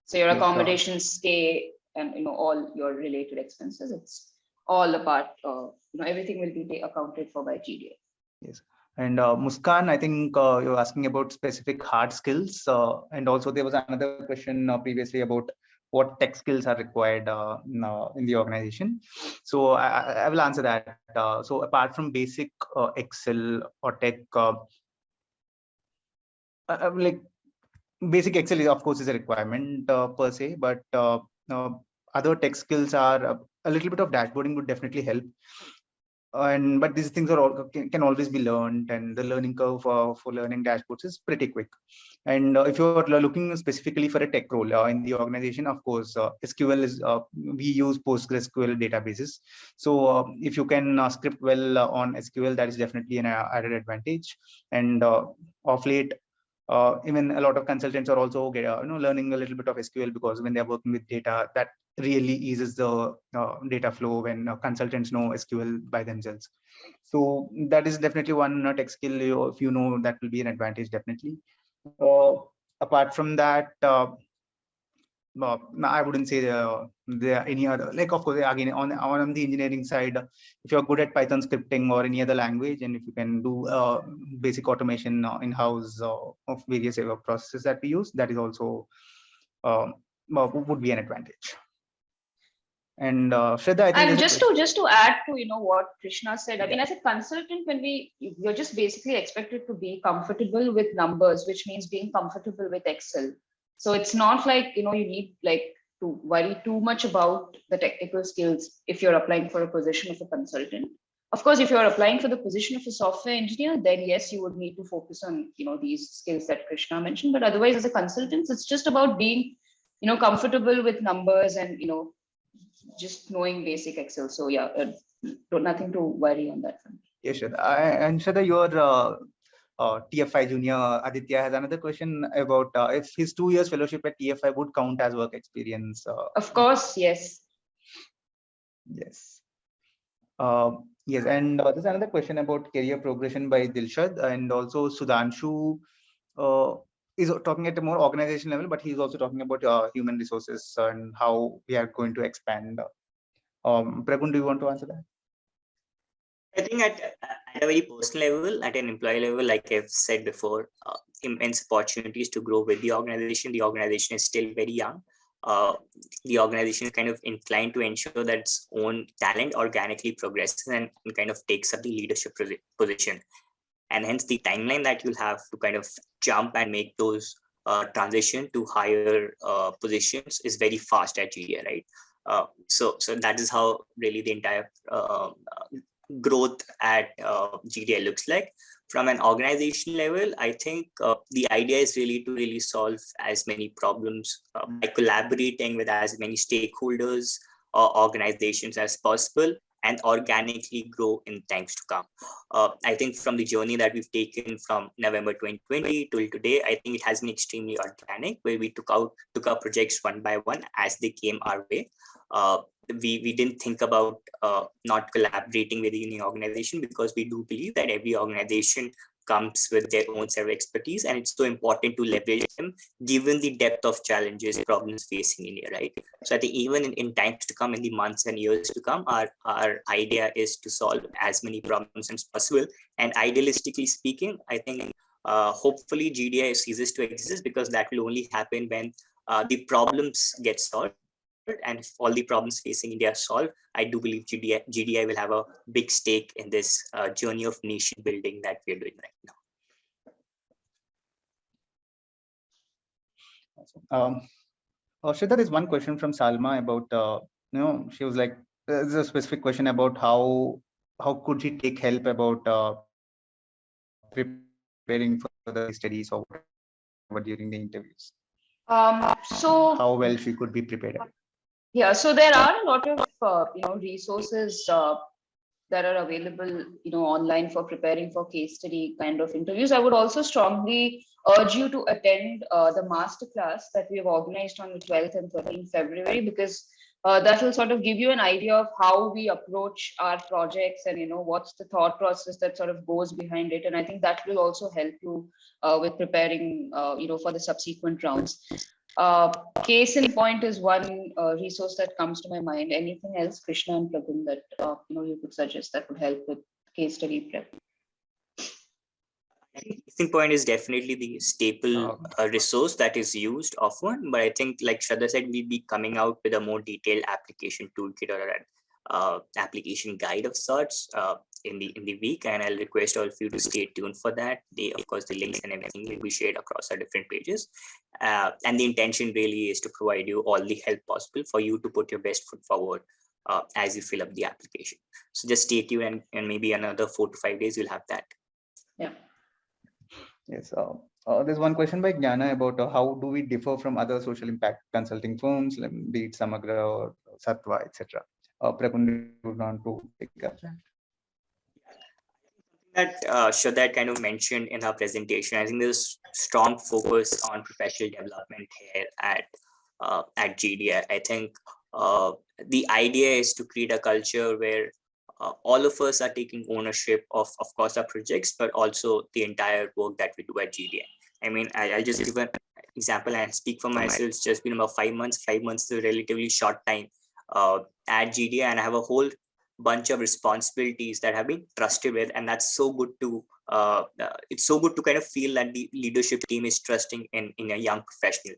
So your accommodation, stay, and all your related expenses, it's all a part of, everything will be accounted for by GDI. Yes. And Muskan, I think you're asking about specific hard skills. And also there was another question previously about what tech skills are required in the organization. So I will answer that. So apart from basic Excel or tech, like basic Excel is, of course, is a requirement per se, but other tech skills are a little bit of dashboarding would definitely help. but these things are all can always be learned, and the learning curve for learning dashboards is pretty quick. And if you're looking specifically for a tech role in the organization, of course, SQL is we use PostgreSQL databases. So if you can script well on SQL, that is definitely an added advantage. And of late, even a lot of consultants are also learning a little bit of SQL, because when they're working with data, that really eases the data flow when consultants know SQL by themselves. So that is definitely one tech skill. If you know, that will be an advantage, definitely. Apart from that, I wouldn't say there are any other, like, of course, again, on the engineering side, if you're good at Python scripting or any other language, and if you can do basic automation in-house of various processes that we use, that is also would be an advantage. And Shraddha, I think And just to add to what Krishna said, I mean, as a consultant, you're just basically expected to be comfortable with numbers, which means being comfortable with Excel. So it's not like you need to worry too much about the technical skills if you're applying for a position of a consultant. Of course, if you're applying for the position of a software engineer, then yes, you would need to focus on these skills that Krishna mentioned. But otherwise, as a consultant, it's just about being comfortable with numbers and just knowing basic Excel. So yeah, nothing to worry on that front. Yes, Shraddha. And Shraddha, your TFI junior Aditya has another question about if his 2 years fellowship at TFI would count as work experience. Of course, yes. Yes. Yes, and there's another question about career progression by Dilshad, and also Sudhanshu is talking at a more organization level, but he's also talking about human resources and how we are going to expand. Pragun, do you want to answer that? I think at a very personal level, at an employee level, like I've said before, immense opportunities to grow with the organization. The organization is still very young. The organization is kind of inclined to ensure that its own talent organically progresses and kind of takes up the leadership position. And hence the timeline that you'll have to kind of jump and make those transition to higher positions is very fast at GDi, right? So that is how really the entire growth at GDi looks like. From an organization level, I think the idea is really to really solve as many problems by collaborating with as many stakeholders or organizations as possible, and organically grow in times to come. I think from the journey that we've taken from November 2020 till today, I think it has been extremely organic, where we took our projects one by one as they came our way. We didn't think about not collaborating with any organization, because we do believe that every organization comes with their own set of expertise, and it's so important to leverage them given the depth of challenges, problems facing India, right? So I think even in times to come, in the months and years to come, our idea is to solve as many problems as possible. And idealistically speaking, I think hopefully GDi ceases to exist, because that will only happen when the problems get solved. And if all the problems facing India are solved, I do believe GDi will have a big stake in this journey of nation building that we're doing right now. Shraddha, there's one question from Salma about, she was like, there's a specific question about how could she take help about preparing for the studies or whatever during the interviews. So how well she could be prepared. Yeah, so there are a lot of resources that are available online for preparing for case study kind of interviews. I would also strongly urge you to attend the masterclass that we have organized on the 12th and 13th February, because that will sort of give you an idea of how we approach our projects and what's the thought process that sort of goes behind it. And I think that will also help you with preparing for the subsequent rounds. Case in point is one resource that comes to my mind. Anything else, Krishna and Pragun, that you could suggest that would help with case study prep? I think case in point is definitely the staple resource that is used often. But I think, like Shraddha said, we'll be coming out with a more detailed application toolkit or an application guide of sorts in the week, and I'll request all of you to stay tuned for that. Of course, the links and everything will be shared across our different pages, and the intention really is to provide you all the help possible for you to put your best foot forward as you fill up the application. So just stay tuned, and maybe another 4 to 5 days you'll have that. Yeah. Yes. There's one question by Jnana about how do we differ from other social impact consulting firms, like, be it Samagra or Satwa, etc. Prakund would want to pick up that. That Shraddha kind of mentioned in her presentation, I think there's strong focus on professional development here at GDI. I think the idea is to create a culture where all of us are taking ownership of course, our projects, but also the entire work that we do at GDI. I mean, I'll just give an example and speak for myself. It's just been about 5 months. 5 months is a relatively short time at GDI, and I have a whole bunch of responsibilities that have been trusted with, and that's so good to it's so good to kind of feel that the leadership team is trusting in a young professional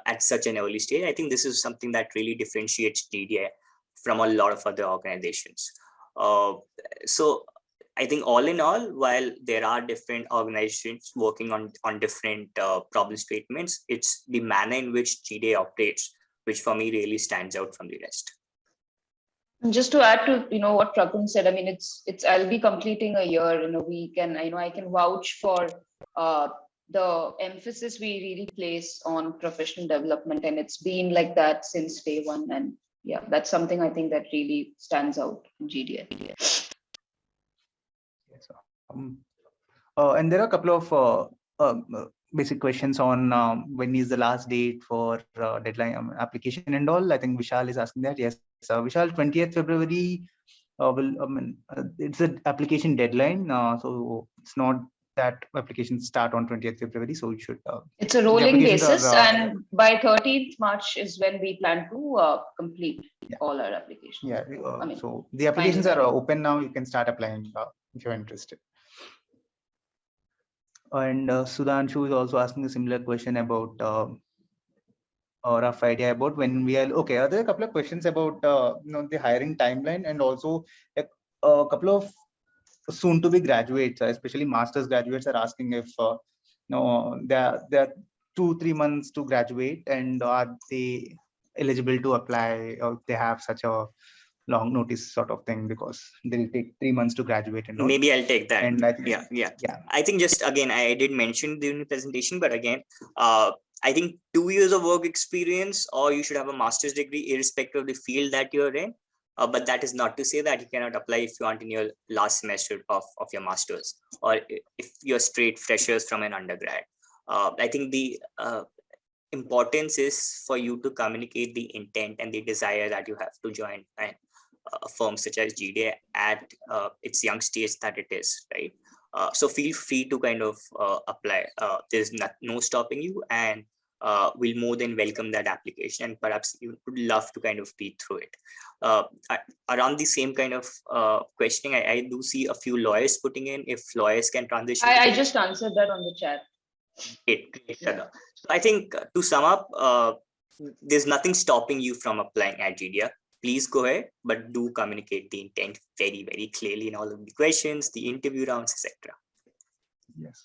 at such an early stage. I think this is something that really differentiates GDI from a lot of other organizations. So I think all in all, while there are different organizations working on different problem statements, it's the manner in which GDI operates which for me really stands out from the rest. Just to add to what Prakun said, I mean it's I'll be completing a year in a week, and I can vouch for the emphasis we really place on professional development, and it's been like that since day one. And yeah, that's something I think that really stands out in GDI. Yes. And there are a couple of basic questions on when is the last date for deadline application and all. I think Vishal is asking that. Yes, Vishal, 20th February it's an application deadline. So it's not that applications start on 20th February. So it should. It's a rolling basis, and by 13th March is when we plan to complete all our applications. Yeah. So the applications are open now. You can start applying if you're interested. And Sudhanshu is also asking a similar question about a rough idea about when we are okay. Are there a couple of questions about the hiring timeline, and also a couple of soon to be graduates, especially master's graduates, are asking if they're 2-3 months to graduate, and are they eligible to apply, or they have such a long notice sort of thing, because they'll take 3 months to graduate and all. Maybe I'll take that. And I think, yeah. I think just again, I did mention during the presentation, but again, I think 2 years of work experience, or you should have a master's degree, irrespective of the field that you're in. But that is not to say that you cannot apply if you aren't in your last semester of your master's, or if you're straight freshers from an undergrad. I think the importance is for you to communicate the intent and the desire that you have to join a firm such as GDI at its young stage that it is, right? So feel free to kind of apply. There's no stopping you, and we'll more than welcome that application, and perhaps you would love to kind of read through it. Around the same kind of questioning, I do see a few lawyers putting in, if lawyers can transition. I just answered that on the chat. Great. So I think to sum up, there's nothing stopping you from applying at GDI. Please go ahead, but do communicate the intent very, very clearly in all of the questions, the interview rounds, etc. Yes.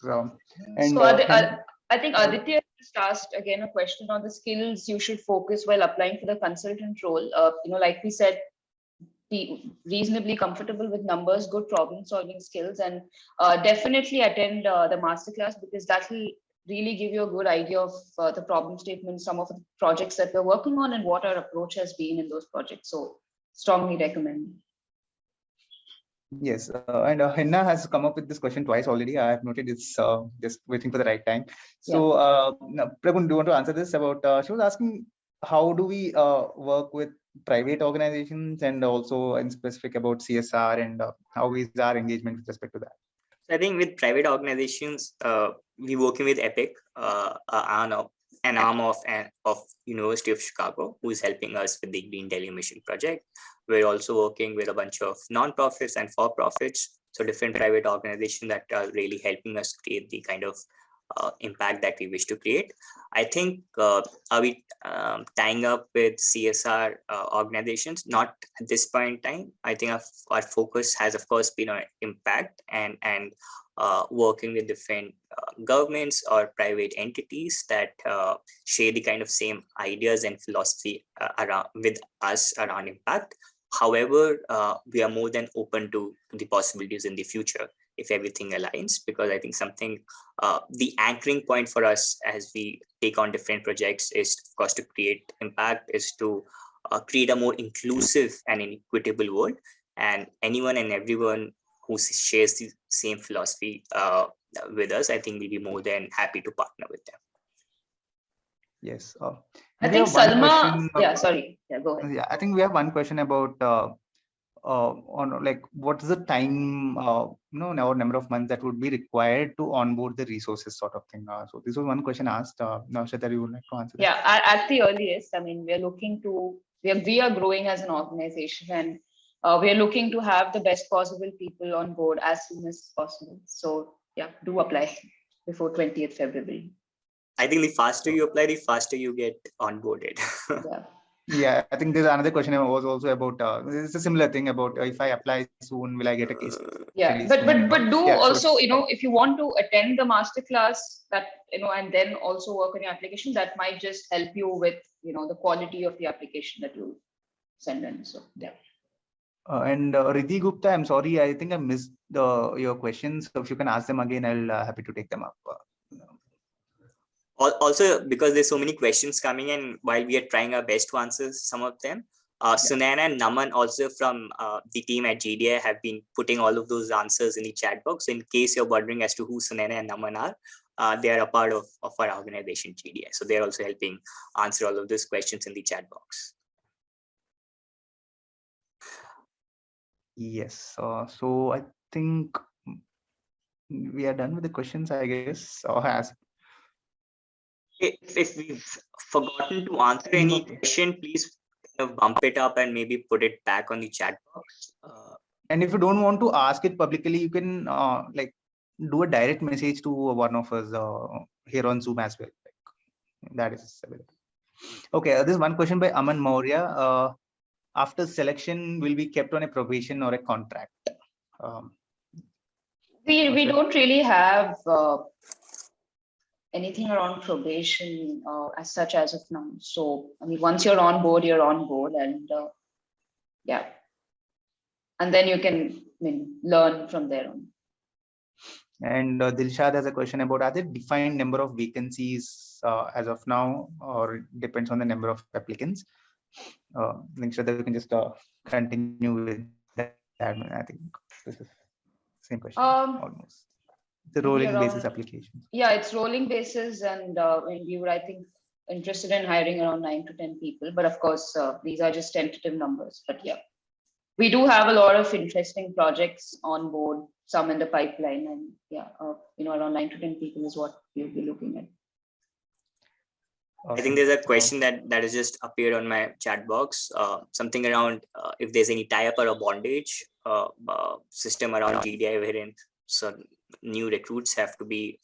And so I think Aditya just asked again a question on the skills you should focus while applying for the consultant role. Like we said, be reasonably comfortable with numbers, good problem solving skills, and definitely attend the masterclass, because that will really give you a good idea of the problem statement, some of the projects that we're working on, and what our approach has been in those projects. So strongly recommend. Yes, and Henna has come up with this question twice already. I have noted it's just waiting for the right time. So Pragun, do you want to answer this about, she was asking, how do we work with private organizations, and also in specific about CSR, and how is our engagement with respect to that? I think with private organizations, we're working with EPIC, an arm of University of Chicago, who is helping us with the Green Delhi Mission project. We're also working with a bunch of non-profits and for-profits, so different private organizations that are really helping us create the kind of impact that we wish to create. I think, are we tying up with CSR organizations? Not at this point in time. I think our focus has, of course, been on impact and working with different governments or private entities that share the kind of same ideas and philosophy around with us around impact. However, we are more than open to the possibilities in the future if everything aligns, because I think something, the anchoring point for us as we take on different projects is, of course, to create impact, is to create a more inclusive and an equitable world. And anyone and everyone who shares the same philosophy with us, I think we'll be more than happy to partner with them. Yes. I We think have one Salma, question. yeah, sorry. Yeah, go ahead. Yeah, I think we have one question about on like what is the time, or number of months that would be required to onboard the resources, sort of thing. So this was one question asked. Now, Shweta, you would like to answer that? Yeah, at the earliest, I mean, we are growing as an organization, and we are looking to have the best possible people on board as soon as possible. So yeah, do apply before 20th February. I think the faster you apply, the faster you get onboarded. Yeah. Yeah, I think there's another question was also about it's a similar thing about if I apply soon, will I get a case Yeah, study but soon? do Yeah, also, so if you want to attend the masterclass, that and then also work on your application, that might just help you with the quality of the application that you send in. So yeah. and Riddhi Gupta, I'm sorry, I think I missed your questions. So if you can ask them again, I'll happy to take them up. Also, because there's so many questions coming in, while we are trying our best to answer some of them, Sunana and Naman also from the team at GDI have been putting all of those answers in the chat box. So in case you're wondering as to who Sunana and Naman are, they are a part of our organization GDI. So they're also helping answer all of these questions in the chat box. Yes. So I think we are done with the questions, I guess. Or has If we've forgotten to answer any question, please bump it up and maybe put it back on the chat box. And if you don't want to ask it publicly, you can like do a direct message to one of us here on Zoom as well. That is available. Okay, there's one question by Aman Maurya. After selection, will be kept on a probation or a contract? We don't really have anything around probation as such as of now. So I mean, once you're on board, and yeah, and then you can learn from there on. And Dilshad has a question about, are there defined number of vacancies as of now, or depends on the number of applicants? I think Shraddha, we can just continue with that. I think this is same question almost. The rolling basis applications. Yeah, it's rolling basis, and we were, I think, interested in hiring around 9 to 10 people. But of course, these are just tentative numbers. But yeah, we do have a lot of interesting projects on board, some in the pipeline, and yeah, around 9 to 10 people is what we'll be looking at. Awesome. I think there's a question that has just appeared on my chat box, something around if there's any tie-up or a bondage system around GDI, wherein so new recruits have to be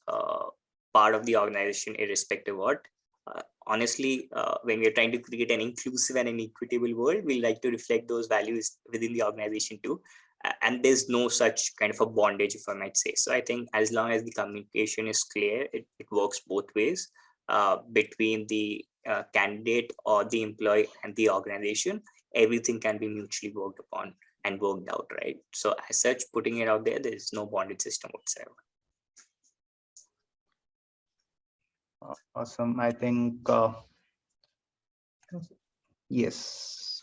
part of the organization irrespective of what. Honestly, when we're trying to create an inclusive and an equitable world, we like to reflect those values within the organization too. And there's no such kind of a bondage, if I might say. So I think as long as the communication is clear, it works both ways. Between the candidate or the employee and the organization, everything can be mutually worked upon and worked out, right? So as such, putting it out there, there is no bonded system whatsoever. Awesome. I think yes.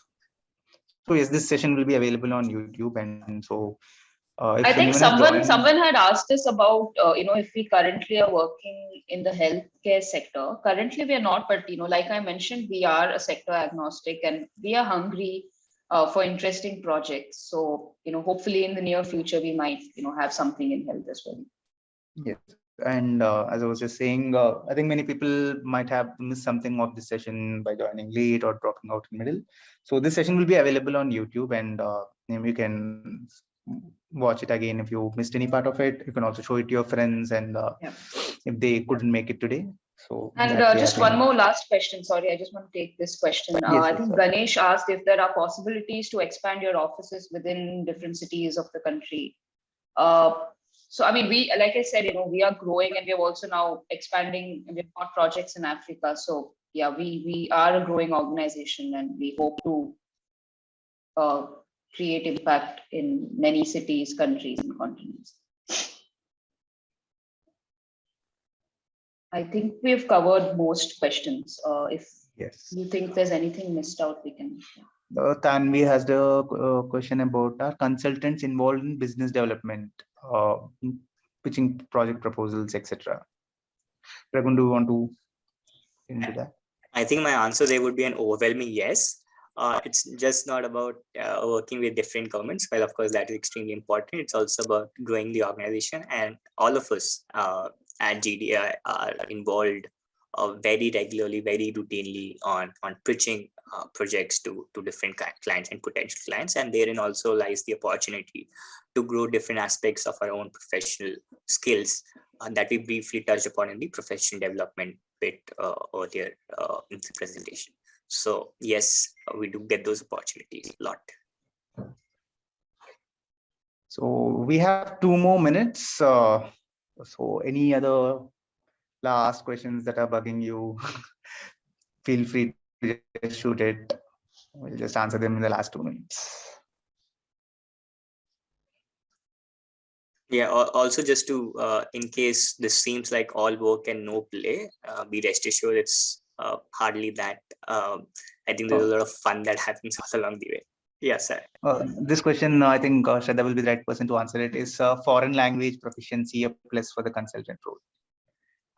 So yes, this session will be available on YouTube, and so if I think someone had asked us about if we currently are working in the healthcare sector. Currently we are not, but like I mentioned, we are a sector agnostic, and we are hungry for interesting projects. So hopefully in the near future we might have something in health as well. Yes, and as I was just saying, I think many people might have missed something of this session by joining late or dropping out in the middle. So this session will be available on YouTube, and you can watch it again if you missed any part of it. You can also show it to your friends, and if they couldn't make it today. So and just one more last question. Sorry, I just want to take this question. Yes, I think Ganesh asked if there are possibilities to expand your offices within different cities of the country. So I mean, like I said, we are growing, and we are also now expanding, and we've got projects in Africa. So yeah, we are a growing organization, and we hope to create impact in many cities, countries, and continents. I think we've covered most questions. If Yes. you think there's anything missed out, we can. Tanvi has the question about our consultants involved in business development, pitching project proposals, etc. Raghu, do you want to into that? I think my answer there would be an overwhelming yes. It's just not about working with different governments. Well, of course, that is extremely important. It's also about growing the organization, and all of us at GDI are involved very regularly, very routinely on pitching projects to different clients and potential clients, and therein also lies the opportunity to grow different aspects of our own professional skills that we briefly touched upon in the professional development bit earlier in the presentation. So yes, we do get those opportunities a lot. So we have 2 more minutes. So any other last questions that are bugging you, feel free to just shoot it. We'll just answer them in the last 2 minutes. Yeah, also just to, in case this seems like all work and no play, be rest assured it's hardly that. I think there's a lot of fun that happens all along the way. Yeah, sir. This question, I think Shraddha will be the right person to answer it. Is foreign language proficiency a plus for the consultant role?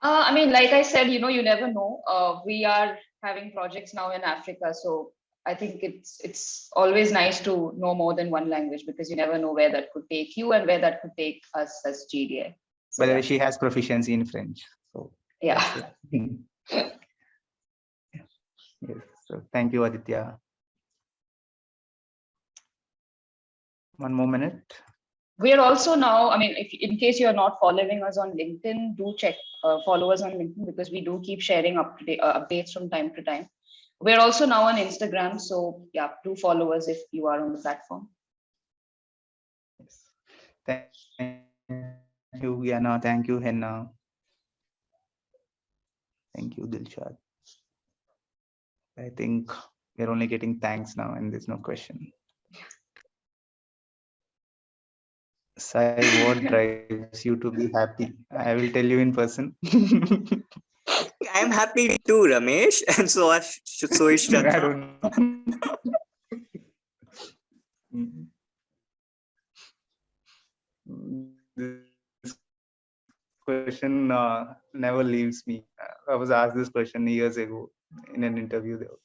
I mean, like I said, you never know. We are having projects now in Africa, so I think it's always nice to know more than one language, because you never know where that could take you and where that could take us as GDI. So, by the way, she has proficiency in French. So yeah. Yes. So thank you, Aditya. 1 more minute. We are also now, I mean, if in case you're not following us on LinkedIn, do check, follow us on LinkedIn, because we do keep sharing updates from time to time. We're also now on Instagram, so yeah, do follow us if you are on the platform. Yes. Thank you, Yana. Thank you, Henna. Thank you, Dilshad. I think we're only getting thanks now, and there's no question. Sai, what drives you to be happy? I will tell you in person. I'm happy too, Ramesh, and so is I don't know. This question never leaves me. I was asked this question years ago in an interview there.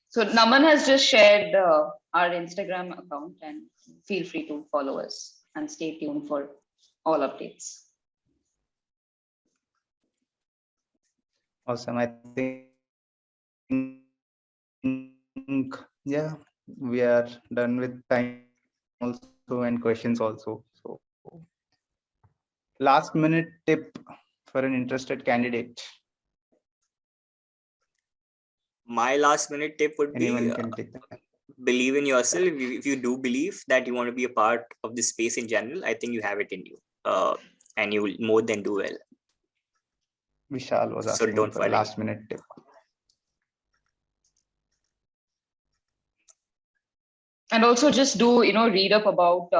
So Naman has just shared our Instagram account, and feel free to follow us and stay tuned for all updates. Awesome. I think, yeah, we are done with time also and questions also. So last minute tip for an interested candidate. My last minute tip would Anyone be can take that. Believe in yourself. If you do believe that you want to be a part of this space in general, I think you have it in you, and you will more than do well. Vishal was So asking don't for a worry. last minute tip. And also just do, read up about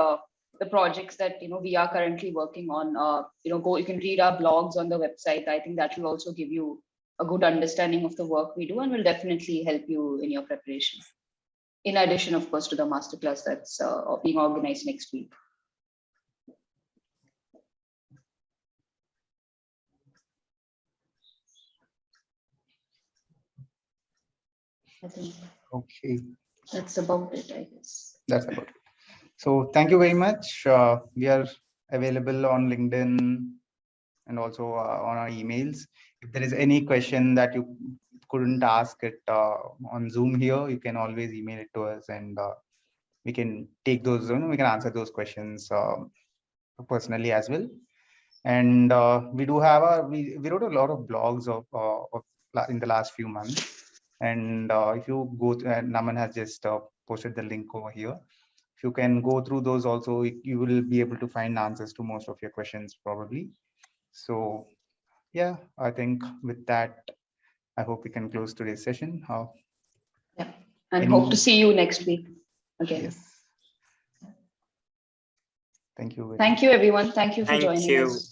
the projects that, we are currently working on. You can read our blogs on the website. I think that will also give you a good understanding of the work we do, and will definitely help you in your preparation. In addition, of course, to the masterclass that's being organized next week. I think Okay. that's about it, I guess. That's about it. So thank you very much. We are available on LinkedIn and also on our emails. If there is any question that you couldn't ask it on Zoom here, you can always email it to us, and we can take those, we can answer those questions personally as well. And we do have we wrote a lot of blogs in the last few months. And if you go to, Naman has just posted the link over here. If you can go through those also, you will be able to find answers to most of your questions probably. So yeah, I think with that, I hope we can close today's session. Yeah, and hope to see you next week. again. Yes. Thank you. Thank you, everyone. Thank you for Thank joining you. us.